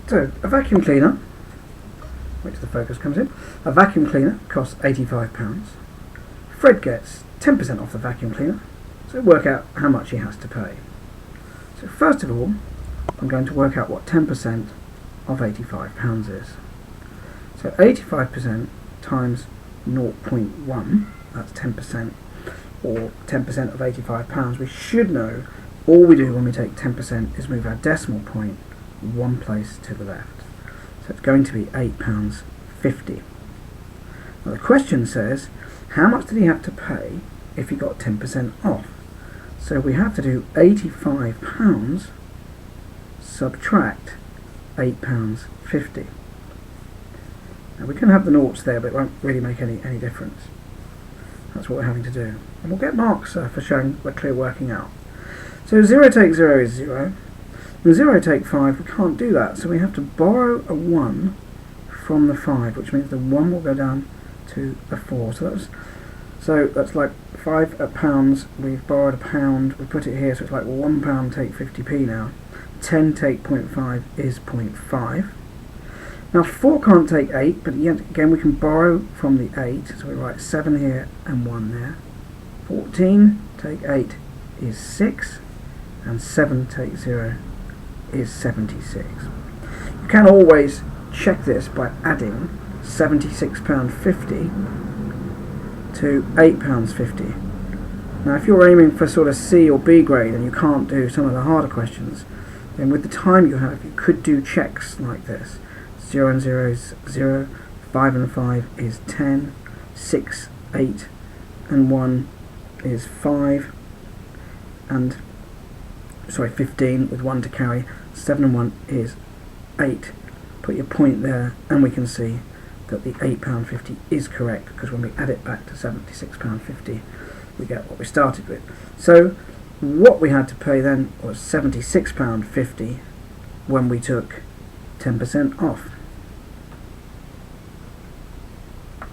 So a vacuum cleaner, which the focus comes in, a vacuum cleaner costs £85. Fred gets 10% off the vacuum cleaner, so work out how much he has to pay. So first of all, I'm going to work out what 10% of £85 is. So 85% times 0.1, that's 10%, or 10% of £85. We should know all we do when we take 10% is move our decimal point one place to the left. So it's going to be £8.50. Now the question says, how much did he have to pay if he got 10% off? So we have to do £85 subtract £8.50. Now we can have the noughts there, but it won't really make any difference. That's what we're having to do. And we'll get marks for showing we're clear working out. So 0 take 0 is 0. And 0 take 5, we can't do that, so we have to borrow a 1 from the 5, which means the 1 will go down to a 4. So that's like £5, we've borrowed £1, we put it here, so it's like £1 take 50p now. 10 take 0.5 is 0.5. Now 4 can't take 8, but yet again we can borrow from the 8, so we write 7 here and 1 there. 14 take 8 is 6, and 7 take 0 is 76. You can always check this by adding £76.50 to £8.50. Now if you're aiming for sort of C or B grade and you can't do some of the harder questions, then with the time you have you could do checks like this. 0 and 0 is 0, 5 and 5 is 10, 6, 8 and 1 is 5, and 15 with 1 to carry, 7 and 1 is 8. Put your point there and we can see that the £8.50 is correct, because when we add it back to £76.50 we get what we started with. So what we had to pay then was £76.50 when we took 10% off.